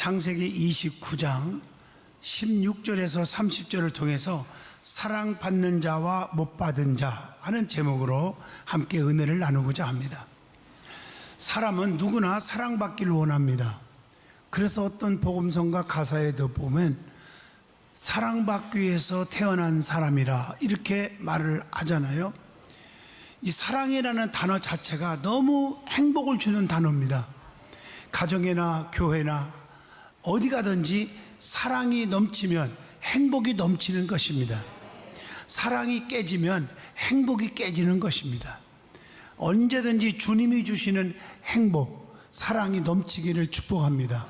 창세기 29장 16절에서 30절을 통해서 사랑받는 자와 못 받은 자 하는 제목으로 함께 은혜를 나누고자 합니다. 사람은 누구나 사랑받기를 원합니다. 그래서 어떤 복음성가 가사에도 보면 사랑받기 위해서 태어난 사람이라 이렇게 말을 하잖아요. 이 사랑이라는 단어 자체가 너무 행복을 주는 단어입니다. 가정이나 교회나 어디 가든지 사랑이 넘치면 행복이 넘치는 것입니다. 사랑이 깨지면 행복이 깨지는 것입니다. 언제든지 주님이 주시는 행복, 사랑이 넘치기를 축복합니다.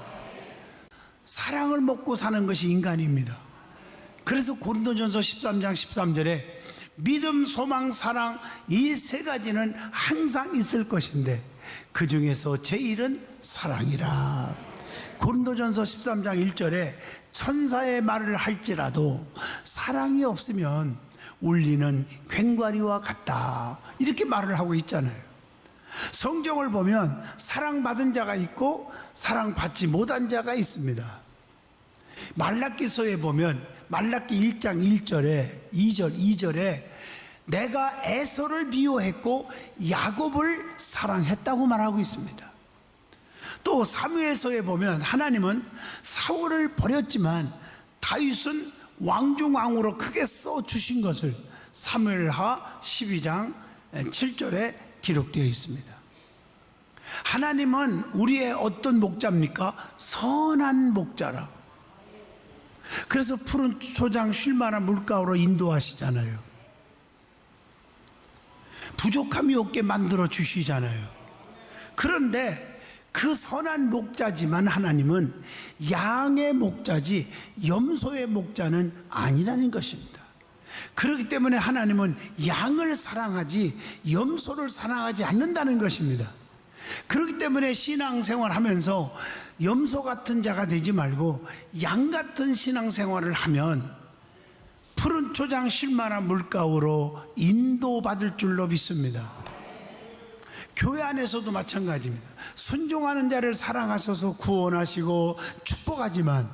사랑을 먹고 사는 것이 인간입니다. 그래서 고린도전서 13장 13절에 믿음, 소망, 사랑 이 세 가지는 항상 있을 것인데 그 중에서 제일은 사랑이라. 고린도전서 13장 1절에 천사의 말을 할지라도 사랑이 없으면 울리는 괭과리와 같다 이렇게 말을 하고 있잖아요. 성경을 보면 사랑받은 자가 있고 사랑받지 못한 자가 있습니다. 말라기서에 보면 말라기 1장 1절에 2절에 내가 에서를 미워했고 야곱을 사랑했다고 말하고 있습니다. 또 사무엘서에 보면 하나님은 사울을 버렸지만 다윗은 왕중왕으로 크게 써주신 것을 사무엘하 12장 7절에 기록되어 있습니다. 하나님은 우리의 어떤 목자입니까? 선한 목자라. 그래서 푸른 초장 쉴 만한 물가로 인도하시잖아요. 부족함이 없게 만들어 주시잖아요. 그런데 그 선한 목자지만 하나님은 양의 목자지 염소의 목자는 아니라는 것입니다. 그렇기 때문에 하나님은 양을 사랑하지 염소를 사랑하지 않는다는 것입니다. 그렇기 때문에 신앙생활 하면서 염소 같은 자가 되지 말고 양 같은 신앙생활을 하면 푸른 초장 쉴만한 물가로 인도받을 줄로 믿습니다. 교회 안에서도 마찬가지입니다. 순종하는 자를 사랑하셔서 구원하시고 축복하지만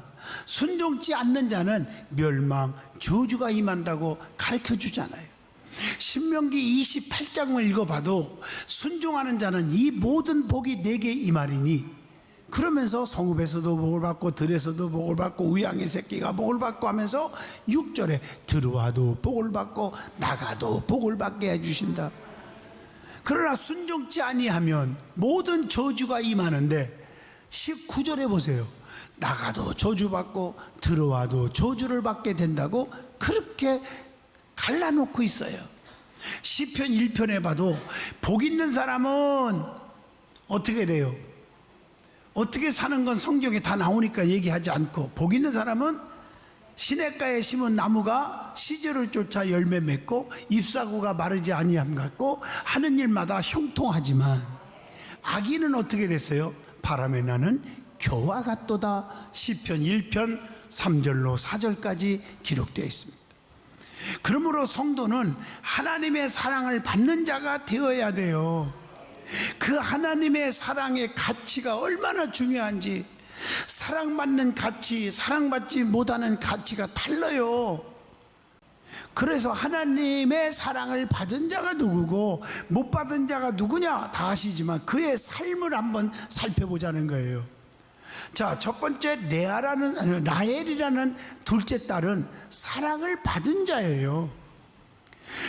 순종치 않는 자는 멸망, 저주가 임한다고 가르쳐 주잖아요. 신명기 28장을 읽어봐도 순종하는 자는 이 모든 복이 내게 임하리니 그러면서 성읍에서도 복을 받고 들에서도 복을 받고 우양의 새끼가 복을 받고 하면서 6절에 들어와도 복을 받고 나가도 복을 받게 해주신다. 그러나 순종치 아니하면 모든 저주가 임하는데 19절에 보세요. 나가도 저주받고 들어와도 저주를 받게 된다고 그렇게 갈라놓고 있어요. 시편 1편에 봐도 복 있는 사람은 어떻게 돼요? 어떻게 사는 건 성경에 다 나오니까 얘기하지 않고 복 있는 사람은 시냇가에 심은 나무가 시절을 쫓아 열매 맺고 잎사구가 마르지 아니함 같고 하는 일마다 형통하지만 악인은 어떻게 됐어요? 바람에 나는 겨와 같도다. 시편 1편 3절로 4절까지 기록되어 있습니다. 그러므로 성도는 하나님의 사랑을 받는 자가 되어야 돼요. 그 하나님의 사랑의 가치가 얼마나 중요한지, 사랑받는 가치, 사랑받지 못하는 가치가 달라요. 그래서 하나님의 사랑을 받은 자가 누구고 못 받은 자가 누구냐 다 아시지만 그의 삶을 한번 살펴보자는 거예요. 자, 첫 번째 라헬이라는 둘째 딸은 사랑을 받은 자예요.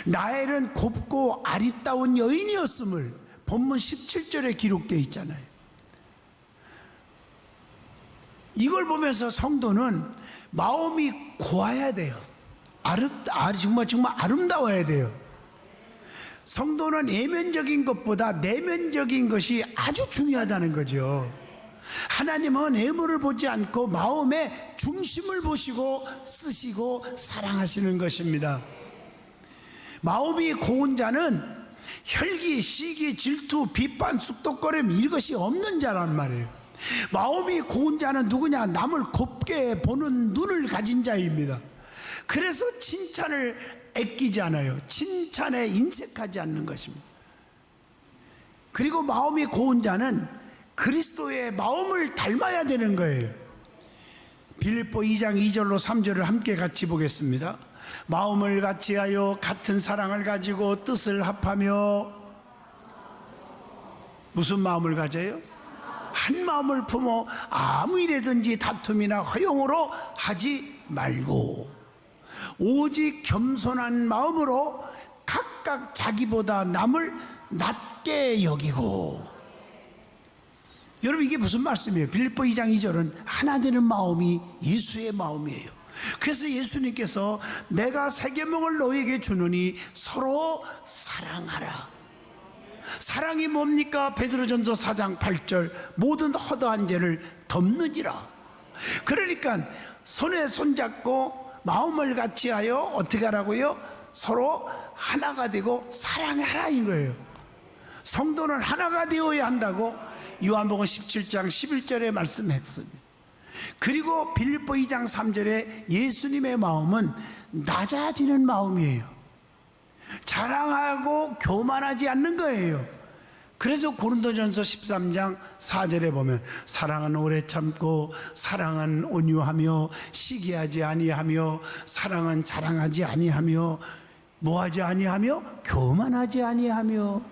라헬은 곱고 아리따운 여인이었음을 본문 17절에 기록되어 있잖아요. 이걸 보면서 성도는 마음이 고와야 돼요. 정말 아름다워야 돼요. 성도는 외면적인 것보다 내면적인 것이 아주 중요하다는 거죠. 하나님은 외모를 보지 않고 마음의 중심을 보시고 쓰시고 사랑하시는 것입니다. 마음이 고운 자는 혈기, 시기, 질투, 비판, 쑥덕거림 이것이 없는 자란 말이에요. 마음이 고운 자는 누구냐? 남을 곱게 보는 눈을 가진 자입니다. 그래서 칭찬을 아끼지 않아요. 칭찬에 인색하지 않는 것입니다. 그리고 마음이 고운 자는 그리스도의 마음을 닮아야 되는 거예요. 빌립보 2장 2절로 3절을 함께 같이 보겠습니다. 마음을 같이하여 같은 사랑을 가지고 뜻을 합하며. 무슨 마음을 가져요? 한 마음을 품어 아무 일에든지 다툼이나 허용으로 하지 말고 오직 겸손한 마음으로 각각 자기보다 남을 낮게 여기고. 여러분, 이게 무슨 말씀이에요? 빌립보 2장 2절은 하나 되는 마음이 예수의 마음이에요. 그래서 예수님께서 내가 새 계명을 너에게 주노니 서로 사랑하라. 사랑이 뭡니까? 베드로전서 4장 8절 모든 허다한 죄를 덮느니라. 그러니까 손에 손잡고 마음을 같이하여 어떻게 하라고요? 서로 하나가 되고 사랑하라 이거예요. 성도는 하나가 되어야 한다고 요한복음 17장 11절에 말씀했습니다. 그리고 빌립보 2장 3절에 예수님의 마음은 낮아지는 마음이에요. 자랑하고 교만하지 않는 거예요. 그래서 고린도전서 13장 4절에 보면 사랑은 오래 참고 사랑은 온유하며 시기하지 아니하며 사랑은 자랑하지 아니하며 뭐하지 아니하며 교만하지 아니하며.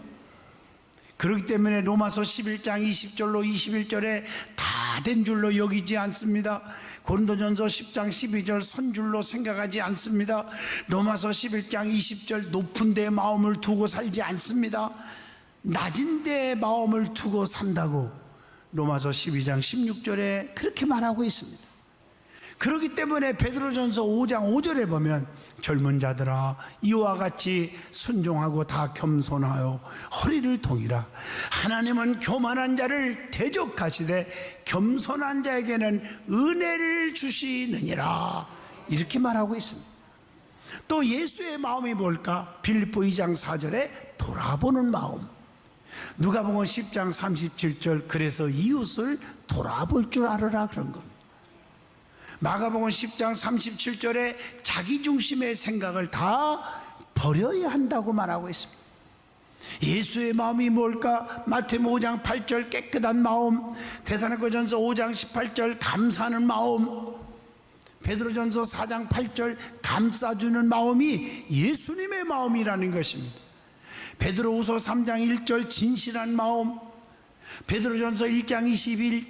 그렇기 때문에 로마서 11장 20절로 21절에 다 된 줄로 여기지 않습니다. 고린도전서 10장 12절 선줄로 생각하지 않습니다. 로마서 11장 20절 높은 데 마음을 두고 살지 않습니다. 낮은 데 마음을 두고 산다고 로마서 12장 16절에 그렇게 말하고 있습니다. 그렇기 때문에 베드로전서 5장 5절에 보면 젊은 자들아 이와 같이 순종하고 다 겸손하여 허리를 동이라. 하나님은 교만한 자를 대적하시되 겸손한 자에게는 은혜를 주시느니라. 이렇게 말하고 있습니다. 또 예수의 마음이 뭘까? 빌립보 2장 4절에 돌아보는 마음. 누가복음 10장 37절 그래서 이웃을 돌아볼 줄 알아라 그런 겁니다. 마가복음 10장 37절에 자기중심의 생각을 다 버려야 한다고 말하고 있습니다. 예수의 마음이 뭘까? 마태복음 5장 8절 깨끗한 마음, 데살로니가전서 5장 18절 감사하는 마음, 베드로전서 4장 8절 감싸주는 마음이 예수님의 마음이라는 것입니다. 베드로후서 3장 1절 진실한 마음, 베드로전서 1장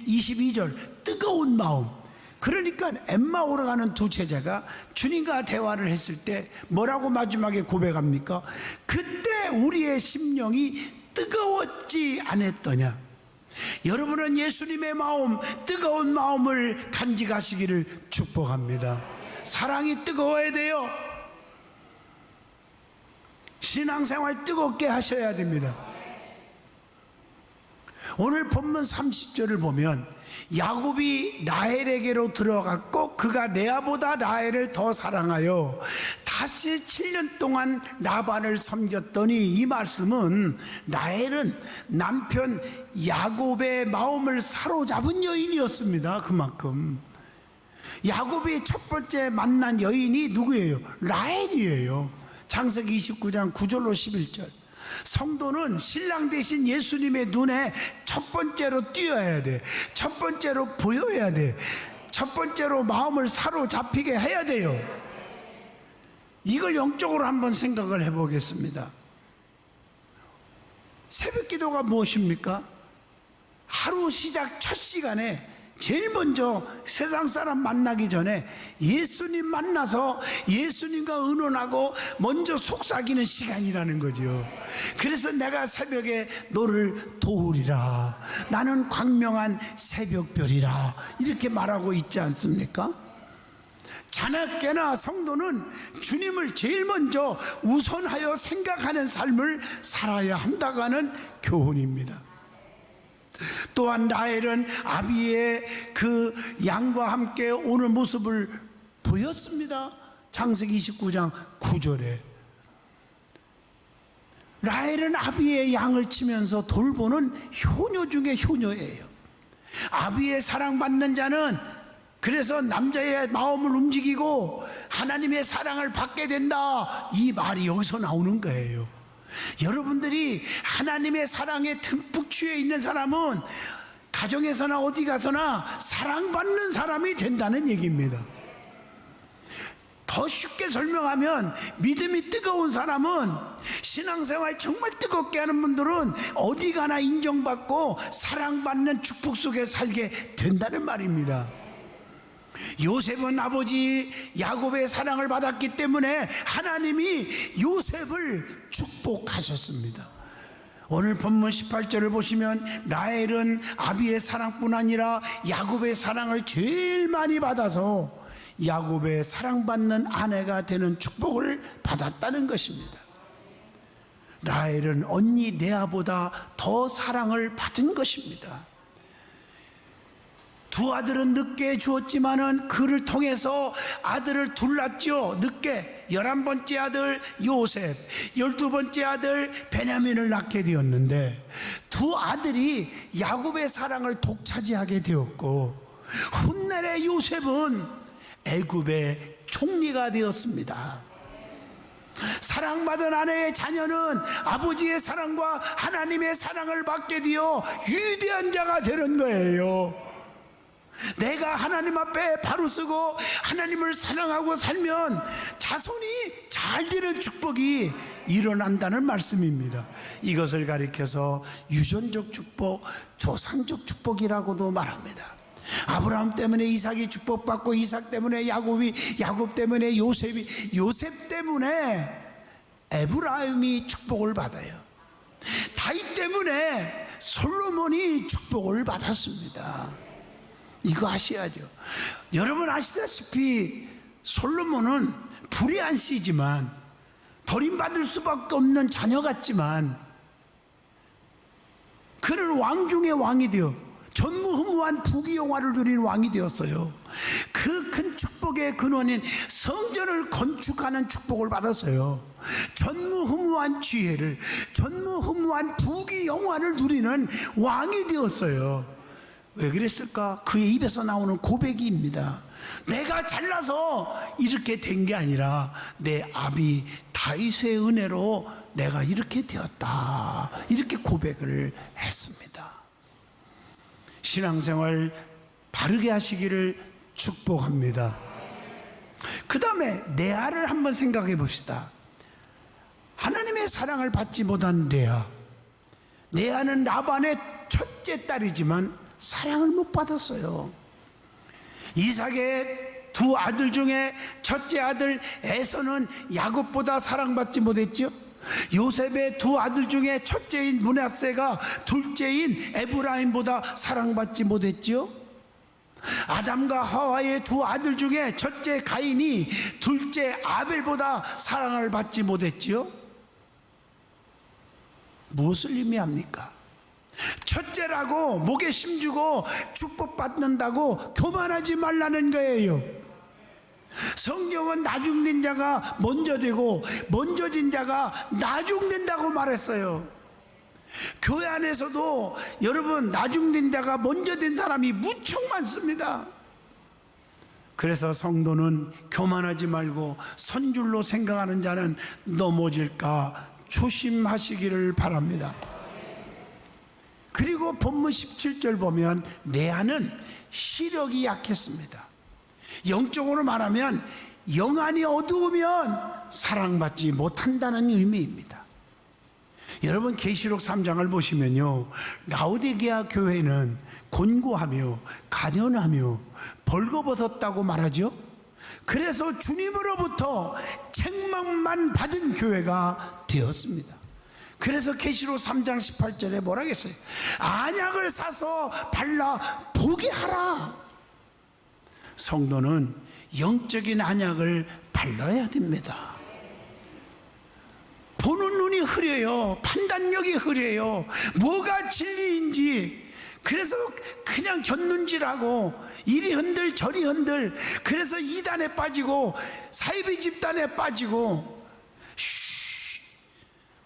22절 뜨거운 마음. 그러니까 엠마오로 가는 두 제자가 주님과 대화를 했을 때 뭐라고 마지막에 고백합니까? 그때 우리의 심령이 뜨거웠지 않았더냐. 여러분은 예수님의 마음, 뜨거운 마음을 간직하시기를 축복합니다. 사랑이 뜨거워야 돼요. 신앙생활 뜨겁게 하셔야 됩니다. 오늘 본문 30절을 보면 야곱이 라헬에게로 들어갔고 그가 레아보다 라헬을 더 사랑하여 다시 7년 동안 라반을 섬겼더니, 이 말씀은 라헬은 남편 야곱의 마음을 사로잡은 여인이었습니다. 그만큼 야곱이 첫 번째 만난 여인이 누구예요? 라헬이에요. 창세기 29장 9절로 11절. 성도는 신랑 대신 예수님의 눈에 첫 번째로 띄어야 돼. 첫 번째로 보여야 돼. 첫 번째로 마음을 사로잡히게 해야 돼요. 이걸 영적으로 한번 생각을 해보겠습니다. 새벽 기도가 무엇입니까? 하루 시작 첫 시간에 제일 먼저 세상 사람 만나기 전에 예수님 만나서 예수님과 의논하고 먼저 속삭이는 시간이라는 거죠. 그래서 내가 새벽에 너를 도우리라, 나는 광명한 새벽별이라, 이렇게 말하고 있지 않습니까? 자나깨나 성도는 주님을 제일 먼저 우선하여 생각하는 삶을 살아야 한다고 하는 교훈입니다. 또한 라헬은 아비의 그 양과 함께 오는 모습을 보였습니다. 창세기 29장 9절에 라헬은 아비의 양을 치면서 돌보는 효녀 중에 효녀예요. 아비의 사랑받는 자는 그래서 남자의 마음을 움직이고 하나님의 사랑을 받게 된다, 이 말이 여기서 나오는 거예요. 여러분들이 하나님의 사랑에 듬뿍 취해 있는 사람은 가정에서나 어디 가서나 사랑받는 사람이 된다는 얘기입니다. 더 쉽게 설명하면 믿음이 뜨거운 사람은, 신앙생활 정말 뜨겁게 하는 분들은 어디 가나 인정받고 사랑받는 축복 속에 살게 된다는 말입니다. 요셉은 아버지 야곱의 사랑을 받았기 때문에 하나님이 요셉을 축복하셨습니다. 오늘 본문 18절을 보시면 라헬은 아비의 사랑뿐 아니라 야곱의 사랑을 제일 많이 받아서 야곱의 사랑받는 아내가 되는 축복을 받았다는 것입니다. 라헬은 언니 레아보다 더 사랑을 받은 것입니다. 두 아들은 늦게 주었지만은 그를 통해서 아들을 둘 낳죠. 늦게 11번째 아들 요셉, 12번째 아들 베냐민을 낳게 되었는데, 두 아들이 야곱의 사랑을 독차지하게 되었고, 훗날에 요셉은 애굽의 총리가 되었습니다. 사랑받은 아내의 자녀는 아버지의 사랑과 하나님의 사랑을 받게 되어 위대한 자가 되는 거예요. 내가 하나님 앞에 바로 서고 하나님을 사랑하고 살면 자손이 잘 되는 축복이 일어난다는 말씀입니다. 이것을 가리켜서 유전적 축복, 조상적 축복이라고도 말합니다. 아브라함 때문에 이삭이 축복받고, 이삭 때문에 야곱이, 야곱 때문에 요셉이, 요셉 때문에 에브라임이 축복을 받아요. 다윗 때문에 솔로몬이 축복을 받았습니다. 이거 아셔야죠. 여러분 아시다시피 솔로몬은 불의 씨지만, 버림받을 수밖에 없는 자녀 같지만, 그는 왕 중의 왕이 되어 전무후무한 부귀영화를 누린 왕이 되었어요. 그 큰 축복의 근원인 성전을 건축하는 축복을 받았어요. 전무후무한 지혜를, 전무후무한 부귀영화를 누리는 왕이 되었어요. 왜 그랬을까? 그의 입에서 나오는 고백입니다. 내가 잘나서 이렇게 된 게 아니라 내 아비 다윗의 은혜로 내가 이렇게 되었다, 이렇게 고백을 했습니다. 신앙생활 바르게 하시기를 축복합니다. 그 다음에 레아를 한번 생각해 봅시다. 하나님의 사랑을 받지 못한 레아. 레아는 라반의 첫째 딸이지만 사랑을 못 받았어요. 이삭의 두 아들 중에 첫째 아들 에서는 야곱보다 사랑받지 못했죠. 요셉의 두 아들 중에 첫째인 므낫세가 둘째인 에브라임보다 사랑받지 못했죠. 아담과 하와의 두 아들 중에 첫째 가인이 둘째 아벨보다 사랑을 받지 못했죠. 무엇을 의미합니까? 첫째라고 목에 심주고 축복받는다고 교만하지 말라는 거예요. 성경은 나중된 자가 먼저 되고 먼저진 자가 나중된다고 말했어요. 교회 안에서도 여러분 나중된 자가 먼저 된 사람이 무척 많습니다. 그래서 성도는 교만하지 말고 선줄로 생각하는 자는 넘어질까 조심하시기를 바랍니다. 그리고 본문 17절 보면 레아는 시력이 약했습니다. 영적으로 말하면 영안이 어두우면 사랑받지 못한다는 의미입니다. 여러분 계시록 3장을 보시면요, 라오디게아 교회는 곤고하며 가련하며 벌거벗었다고 말하죠. 그래서 주님으로부터 책망만 받은 교회가 되었습니다. 그래서 계시록 3장 18절에 뭐라 했어요? 안약을 사서 발라 보게 하라. 성도는 영적인 안약을 발라야 됩니다. 보는 눈이 흐려요. 판단력이 흐려요. 뭐가 진리인지. 그래서 그냥 곁눈질하고 이리 흔들 저리 흔들. 그래서 이단에 빠지고 사이비 집단에 빠지고,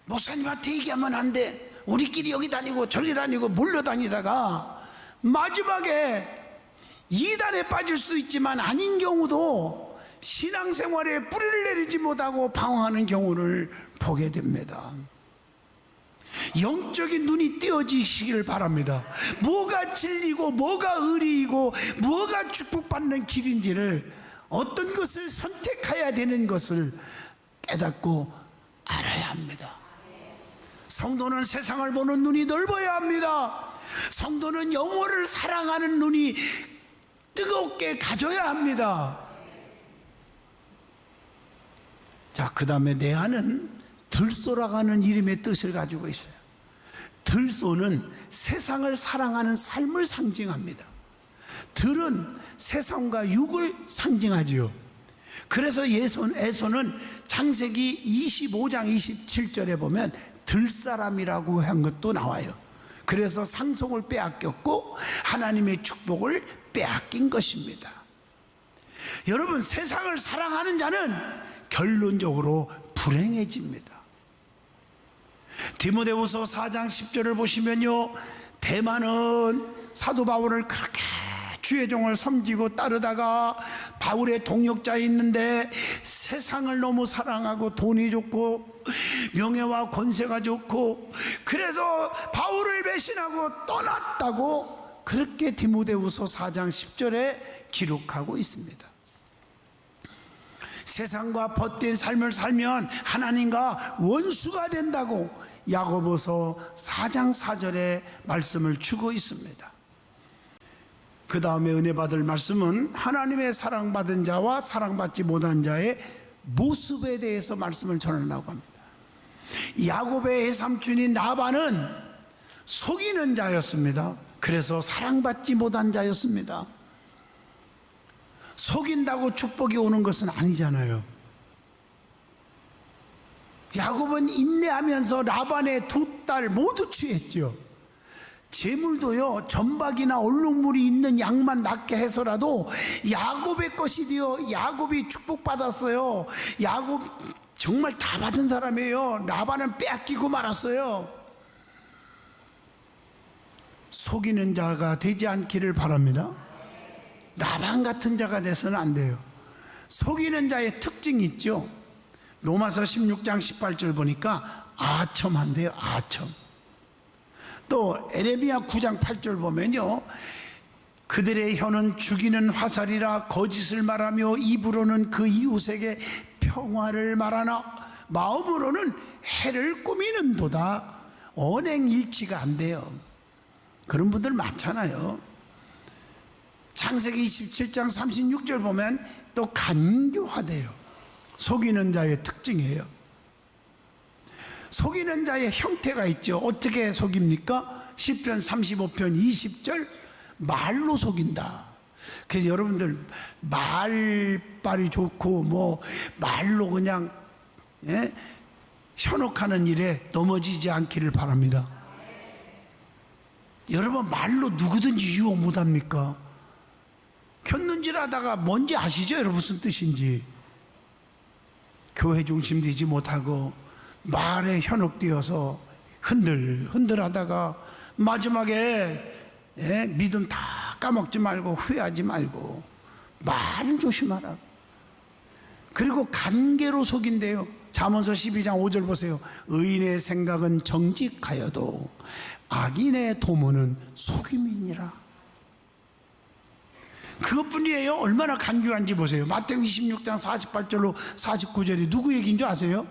목사님한테 얘기하면 안 돼, 우리끼리 여기 다니고 저기 다니고 몰려다니다가 마지막에 이단에 빠질 수도 있지만 아닌 경우도 신앙생활에 뿌리를 내리지 못하고 방황하는 경우를 보게 됩니다. 영적인 눈이 띄어지시기를 바랍니다. 뭐가 진리고 뭐가 의리이고 뭐가 축복받는 길인지를, 어떤 것을 선택해야 되는 것을 깨닫고 알아야 합니다. 성도는 세상을 보는 눈이 넓어야 합니다. 성도는 영혼을 사랑하는 눈이 뜨겁게 가져야 합니다. 자, 그 다음에 내 안은 들소라가는 이름의 뜻을 가지고 있어요. 들소는 세상을 사랑하는 삶을 상징합니다. 들은 세상과 육을 상징하지요. 그래서 에서는 창세기 25장 27절에 보면 들사람이라고 한 것도 나와요. 그래서 상속을 빼앗겼고 하나님의 축복을 빼앗긴 것입니다. 여러분, 세상을 사랑하는 자는 결론적으로 불행해집니다. 디모데후서 4장 10절을 보시면요, 대만은 사도 바울을 그렇게 주의 종을 섬기고 따르다가 바울의 동역자에 있는데 세상을 너무 사랑하고 돈이 좋고 명예와 권세가 좋고, 그래서 바울을 배신하고 떠났다고 그렇게 디모데후서 4장 10절에 기록하고 있습니다. 세상과 벗된 삶을 살면 하나님과 원수가 된다고 야고보서 4장 4절에 말씀을 주고 있습니다. 그 다음에 은혜 받을 말씀은 하나님의 사랑받은 자와 사랑받지 못한 자의 모습에 대해서 말씀을 전하려고 합니다. 야곱의 외삼촌인 라반은 속이는 자였습니다. 그래서 사랑받지 못한 자였습니다. 속인다고 축복이 오는 것은 아니잖아요. 야곱은 인내하면서 라반의 두 딸 모두 취했죠. 재물도요, 전박이나 얼룩물이 있는 양만 낳게 해서라도 야곱의 것이 되어 야곱이 축복받았어요. 야곱 정말 다 받은 사람이에요. 라반은 빼앗기고 말았어요. 속이는 자가 되지 않기를 바랍니다. 라반 같은 자가 돼서는 안 돼요. 속이는 자의 특징이 있죠. 로마서 16장 18절 보니까 아첨한대요. 아첨. 또 에레미야 9장 8절 보면요, 그들의 혀는 죽이는 화살이라 거짓을 말하며 입으로는 그 이웃에게 평화를 말하나 마음으로는 해를 꾸미는도다. 언행일치가 안 돼요. 그런 분들 많잖아요. 창세기 27장 36절 보면 또 간교하대요. 속이는 자의 특징이에요. 속이는 자의 형태가 있죠. 어떻게 속입니까? 시편 35편 20절, 말로 속인다. 그래서 여러분들 말빨이 좋고 뭐 말로 그냥 현혹하는 일에 넘어지지 않기를 바랍니다. 여러분, 말로 누구든지 유혹 못합니까? 켰는질 하다가 뭔지 아시죠? 여러분, 무슨 뜻인지. 교회 중심 되지 못하고 말에 현혹되어서 흔들 하다가 마지막에 믿음 다 까먹지 말고 후회하지 말고 말을 조심하라. 그리고 간계로 속인대요. 잠언서 12장 5절 보세요. 의인의 생각은 정직하여도 악인의 도모는 속임이니라. 그것뿐이에요. 얼마나 간교한지 보세요. 마태복음 26장 48절로 49절이 누구 얘기인 줄 아세요?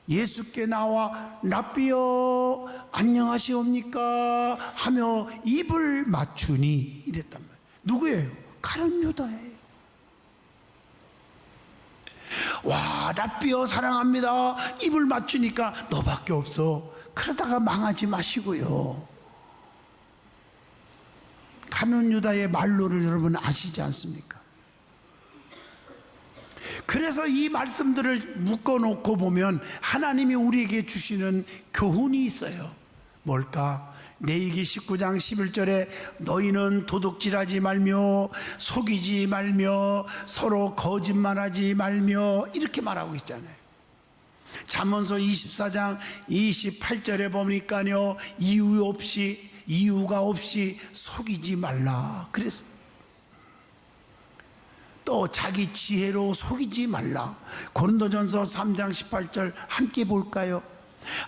예수께 나와 랍비여 안녕하시옵니까 하며 입을 맞추니 이랬단 말이에요. 누구예요? 가룟 유다예요. 와, 랍비여 사랑합니다. 입을 맞추니까 너밖에 없어. 그러다가 망하지 마시고요. 가룟 유다의 말로를 여러분 아시지 않습니까? 그래서 이 말씀들을 묶어놓고 보면 하나님이 우리에게 주시는 교훈이 있어요. 뭘까? 레위기 19장 11절에 너희는 도둑질하지 말며 속이지 말며 서로 거짓말하지 말며 이렇게 말하고 있잖아요. 잠언서 24장 28절에 보니까요, 이유가 없이 속이지 말라 그랬어요. 또 자기 지혜로 속이지 말라. 고린도전서 3장 18절 함께 볼까요?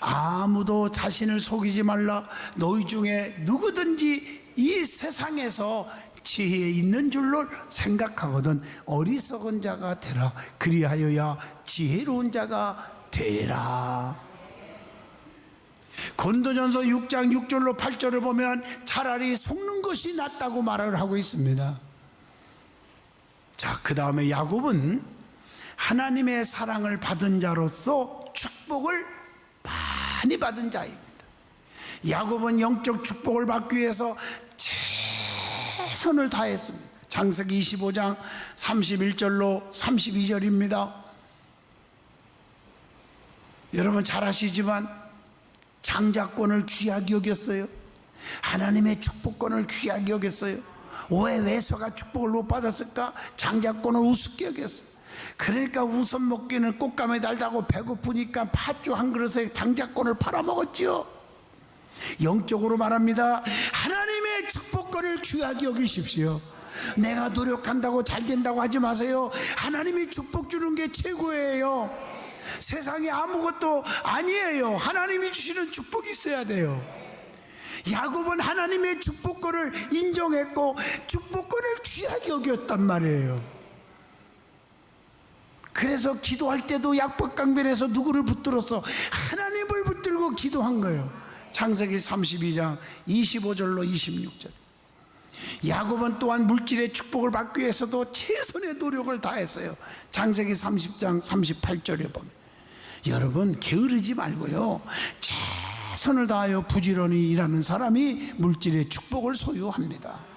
아무도 자신을 속이지 말라. 너희 중에 누구든지 이 세상에서 지혜 있는 줄로 생각하거든 어리석은 자가 되라. 그리하여야 지혜로운 자가 되리라. 고린도전서 6장 6절로 8절을 보면 차라리 속는 것이 낫다고 말을 하고 있습니다. 자, 그 다음에 야곱은 하나님의 사랑을 받은 자로서 축복을 많이 받은 자입니다. 야곱은 영적 축복을 받기 위해서 최선을 다했습니다. 창세기 25장 31절로 32절입니다. 여러분 잘 아시지만 장자권을 귀하게 여겼어요. 하나님의 축복권을 귀하게 여겼어요. 왜 외서가 축복을 못 받았을까? 장자권을 우습게 여겼어요. 그러니까 우선 먹기는 꽃감에 달다고 배고프니까 팥죽 한 그릇에 장자권을 팔아먹었지요. 영적으로 말합니다. 하나님의 축복권을 귀하게 여기십시오. 내가 노력한다고 잘 된다고 하지 마세요. 하나님이 축복 주는 게 최고예요. 세상에 아무것도 아니에요. 하나님이 주시는 축복이 있어야 돼요. 야곱은 하나님의 축복권을 인정했고 축복권을 귀하게 여겼단 말이에요. 그래서 기도할 때도 약복강변에서 누구를 붙들어서 하나님을 붙들고 기도한 거예요. 창세기 32장 25절로 26절. 야곱은 또한 물질의 축복을 받기 위해서도 최선의 노력을 다했어요. 창세기 30장 38절에 보면 여러분 게으르지 말고요, 최선을 다하여 부지런히 일하는 사람이 물질의 축복을 소유합니다.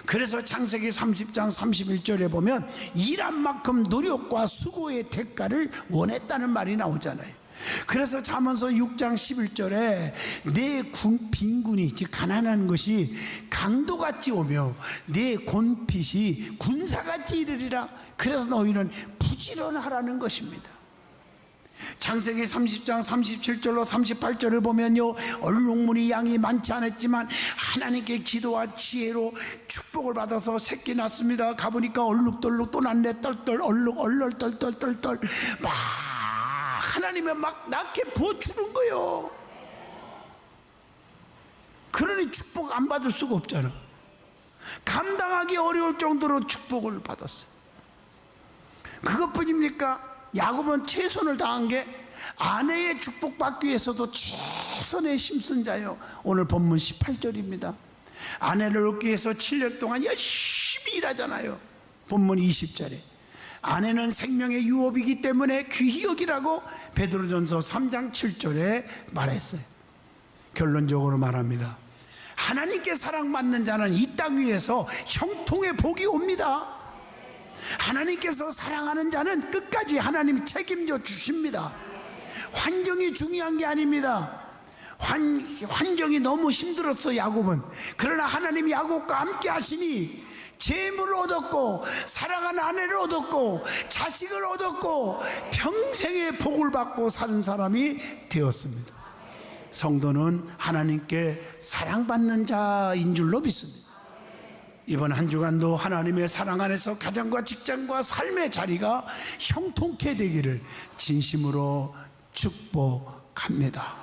그래서 창세기 30장 31절에 보면 일한 만큼 노력과 수고의 대가를 원했다는 말이 나오잖아요. 그래서 잠언서 6장 11절에 내 빈군이 즉 가난한 것이 강도같이 오며 내 곤핏이 군사같이 이르리라. 그래서 너희는 부지런하라는 것입니다. 창세기 30장 37절로 38절을 보면요, 얼룩무늬 양이 많지 않았지만 하나님께 기도와 지혜로 축복을 받아서 새끼 낳습니다. 가보니까 얼룩덜룩 또 낳네. 떨떨 얼룩 얼얼 떨떨떨떨 막 하나님은 막 낳게 부어주는 거예요. 그러니 축복 안 받을 수가 없잖아. 감당하기 어려울 정도로 축복을 받았어요. 그것뿐입니까? 야곱은 최선을 다한 게 아내의 축복받기 위해서도 최선의 힘쓴 자요. 오늘 본문 18절입니다. 아내를 얻기 위해서 7년 동안 열심히 일하잖아요. 본문 20절에 아내는 생명의 유업이기 때문에 귀히 여기라고 베드로전서 3장 7절에 말했어요. 결론적으로 말합니다. 하나님께 사랑받는 자는 이 땅 위에서 형통의 복이 옵니다. 하나님께서 사랑하는 자는 끝까지 하나님 책임져 주십니다. 환경이 중요한 게 아닙니다. 환경이 너무 힘들었어 야곱은. 그러나 하나님이 야곱과 함께 하시니 재물을 얻었고 사랑하는 아내를 얻었고 자식을 얻었고 평생의 복을 받고 사는 사람이 되었습니다. 성도는 하나님께 사랑받는 자인 줄로 믿습니다. 이번 한 주간도 하나님의 사랑 안에서 가정과 직장과 삶의 자리가 형통케 되기를 진심으로 축복합니다.